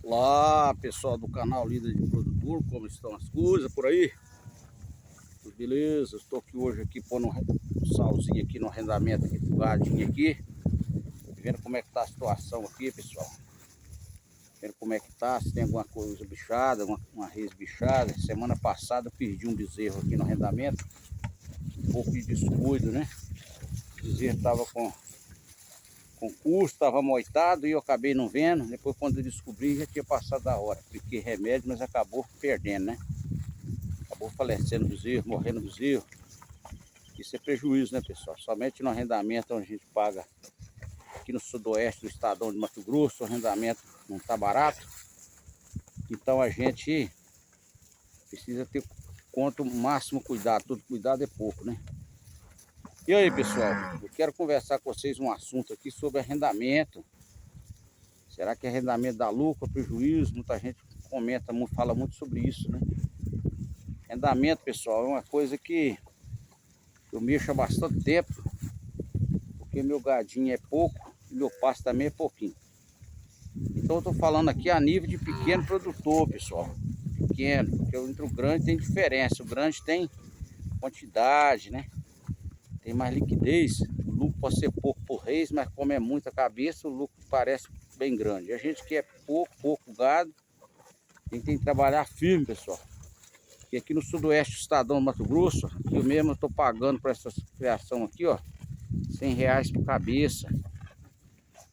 Olá, pessoal do canal Líder de Produtor, como estão as coisas por aí? Tudo beleza? Estou aqui hoje aqui pondo um salzinho aqui no arrendamento aqui do gadinho aqui, vendo como é que tá a situação aqui, pessoal. Vendo como é que tá, se tem alguma coisa bichada, uma res bichada. Semana passada eu perdi um bezerro aqui no arrendamento, um pouco de descuido, né? O bezerro tava com curso, estava moitado e eu acabei não vendo. Depois, quando eu descobri, já tinha passado da hora. Fiquei remédio, mas acabou perdendo, né? Acabou falecendo o bezerro, morrendo o bezerro. Isso é prejuízo, né, pessoal? Somente no arrendamento onde a gente paga aqui no sudoeste do estadão de Mato Grosso, o arrendamento não está barato. Então a gente precisa ter quanto máximo cuidado. Todo cuidado é pouco, né? E aí, pessoal, eu quero conversar com vocês um assunto aqui sobre arrendamento. Será que arrendamento dá lucro, prejuízo? Muita gente comenta, fala muito sobre isso, né? Arrendamento, pessoal, é uma coisa que eu mexo há bastante tempo, porque meu gadinho é pouco e meu pasto também é pouquinho. Então eu estou falando aqui a nível de pequeno produtor, pessoal. Pequeno, porque entre o grande tem diferença. O grande tem quantidade, né? Tem mais liquidez. O lucro pode ser pouco por mês, mas como é muita cabeça, o lucro parece bem grande. A gente que é pouco gado, a gente tem que trabalhar firme, pessoal. E aqui no sudoeste do estadão do Mato Grosso, eu mesmo estou pagando para essa criação aqui, ó, R$ 100 por cabeça.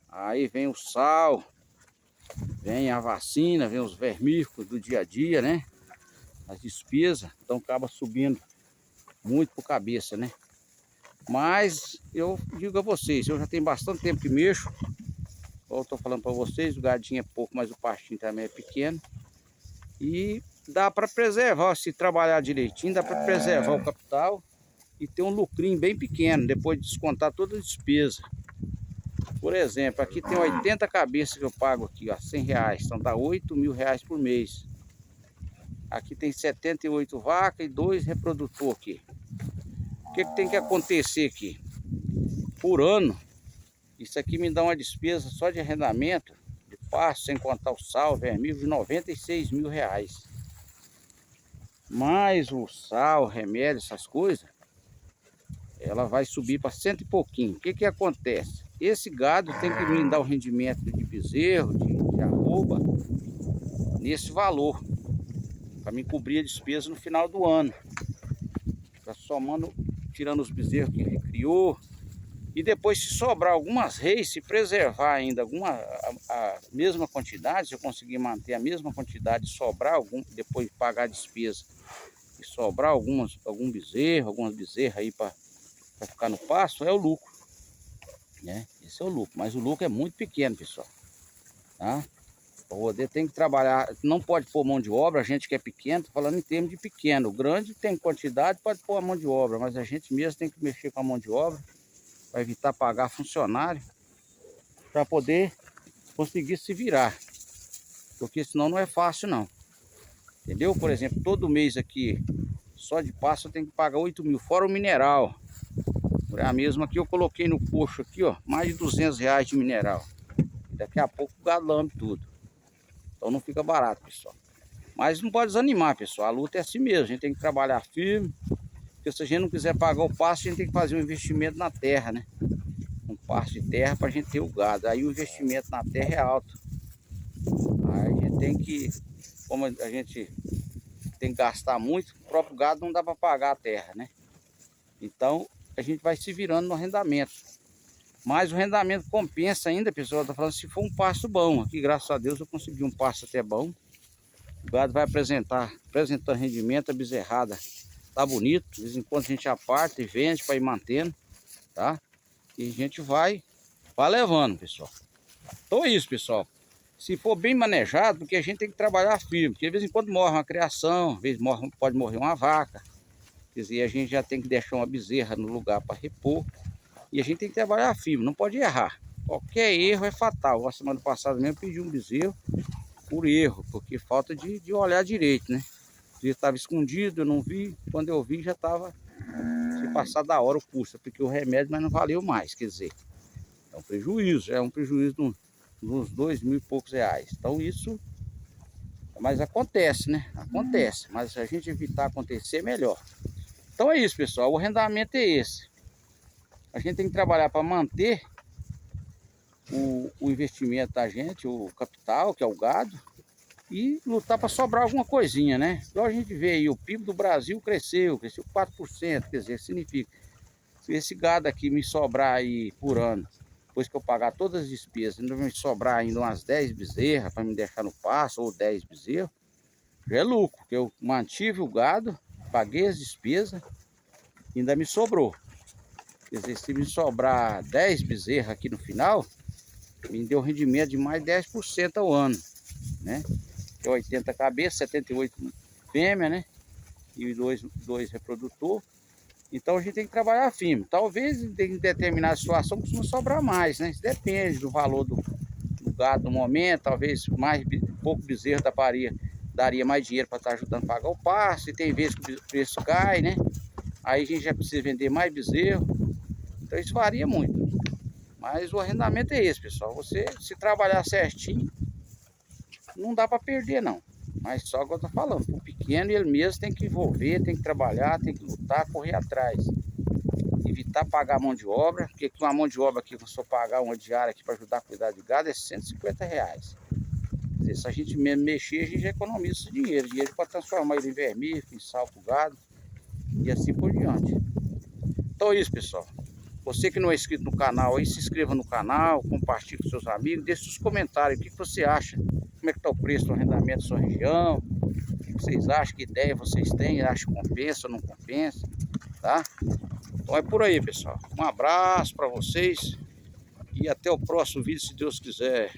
Aí vem o sal, vem a vacina, vem os vermífugos do dia a dia, né? As despesas, então acaba subindo muito por cabeça, né? Mas eu digo a vocês, eu já tenho bastante tempo que mexo. Como eu estou falando para vocês, o gadinho é pouco, mas o pastinho também é pequeno. E dá para preservar, se trabalhar direitinho, dá para preservar o capital e ter um lucrinho bem pequeno, depois de descontar toda a despesa. Por exemplo, aqui tem 80 cabeças que eu pago aqui, ó, R$ 100, então dá R$ 8.000 por mês. Aqui tem 78 vacas e 2 reprodutores aqui. O que tem que acontecer aqui? Por ano, isso aqui me dá uma despesa só de arrendamento, de pasto, sem contar o sal, vermífugo, de R$ 96 mil. Mais o sal, remédio, essas coisas, ela vai subir para cento e pouquinho. O que acontece? Esse gado tem que me dar o rendimento de bezerro, de arroba, nesse valor, para me cobrir a despesa no final do ano. Tá somando, tirando os bezerros que ele criou. E depois, se sobrar algumas reis, se preservar ainda a mesma quantidade, se eu conseguir manter a mesma quantidade, sobrar depois de pagar a despesa, e sobrar algum bezerro, algumas bezerras aí para ficar no pasto, é o lucro, né? Esse é o lucro, mas o lucro é muito pequeno, pessoal, tá? Para poder tem que trabalhar, não pode pôr mão de obra, a gente que é pequeno, tô falando em termos de pequeno. O grande tem quantidade, pode pôr a mão de obra, mas a gente mesmo tem que mexer com a mão de obra para evitar pagar funcionário, para poder conseguir se virar, porque senão não é fácil não, entendeu? Por exemplo, todo mês aqui, só de pasto eu tenho que pagar 8.000, fora o mineral. Por a mesma que eu coloquei no coxo aqui, ó, mais de R$ 200 de mineral. Daqui a pouco o gado lame tudo. Então não fica barato, pessoal. Mas não pode desanimar, pessoal. A luta é assim mesmo. A gente tem que trabalhar firme. Porque se a gente não quiser pagar o pasto, a gente tem que fazer um investimento na terra, né? Um pasto de terra para a gente ter o gado. Aí o investimento na terra é alto. Aí a gente tem que, como a gente tem que gastar muito, o próprio gado não dá para pagar a terra, né? Então a gente vai se virando no arrendamento. Mas o rendimento compensa ainda, pessoal. Está falando se for um pasto bom. Aqui, graças a Deus, eu consegui um pasto até bom. O gado vai apresentando rendimento, a bezerrada tá bonito. De vez em quando a gente aparta e vende para ir mantendo, tá? E a gente vai levando, pessoal. Então é isso, pessoal. Se for bem manejado, porque a gente tem que trabalhar firme. Porque de vez em quando morre uma criação, às vezes pode morrer uma vaca. Quer dizer, a gente já tem que deixar uma bezerra no lugar para repor. E a gente tem que trabalhar firme, não pode errar. Qualquer erro é fatal. A semana passada mesmo eu pedi um bezerro por erro, porque falta de olhar direito, né? O bezerro estava escondido, eu não vi. Quando eu vi já estava se passar da hora o custo, porque o remédio mas não valeu mais, quer dizer. É um prejuízo de uns R$ 2.000 e poucos. Então isso Mas acontece, né? Acontece. Mas se a gente evitar acontecer, é melhor. Então é isso, pessoal. O arrendamento é esse. A gente tem que trabalhar para manter o investimento da gente, o capital, que é o gado, e lutar para sobrar alguma coisinha, né? Igual a gente vê aí, o PIB do Brasil cresceu 4%, quer dizer, significa, se esse gado aqui me sobrar aí por ano, depois que eu pagar todas as despesas, ainda vai me sobrar ainda umas 10 bezerras para me deixar no pasto, ou 10 bezerros, já é lucro, porque eu mantive o gado, paguei as despesas, ainda me sobrou. Quer dizer, se me sobrar 10 bezerras aqui no final, me deu rendimento de mais 10% ao ano, né? Que é 80 cabeças, 78 fêmea, né? E dois reprodutor. Então a gente tem que trabalhar firme. Talvez em determinada situação costuma sobrar mais, né? Isso depende do valor do gado no momento. Talvez pouco bezerro da paria daria mais dinheiro para estar ajudando a pagar o pasto. E tem vezes que o preço cai, né? Aí a gente já precisa vender mais bezerro. Então isso varia muito. Mas o arrendamento é esse, pessoal. Você, se trabalhar certinho, não dá para perder, não. Mas só que eu tô falando, o pequeno ele mesmo tem que envolver, tem que trabalhar, tem que lutar, correr atrás. Evitar pagar mão de obra, porque uma mão de obra aqui, se eu pagar uma diária aqui para ajudar a cuidar de gado, é R$150. Quer dizer, se a gente mesmo mexer, a gente já economiza esse dinheiro. Dinheiro para transformar ele em vermífugo, em sal pro gado e assim por diante. Então é isso, pessoal. Você que não é inscrito no canal, aí se inscreva no canal, compartilhe com seus amigos, deixe seus comentários, o que você acha, como é que está o preço do arrendamento da sua região, o que vocês acham, que ideia vocês têm, acham que compensa ou não compensa, tá? Então é por aí, pessoal. Um abraço para vocês e até o próximo vídeo, se Deus quiser.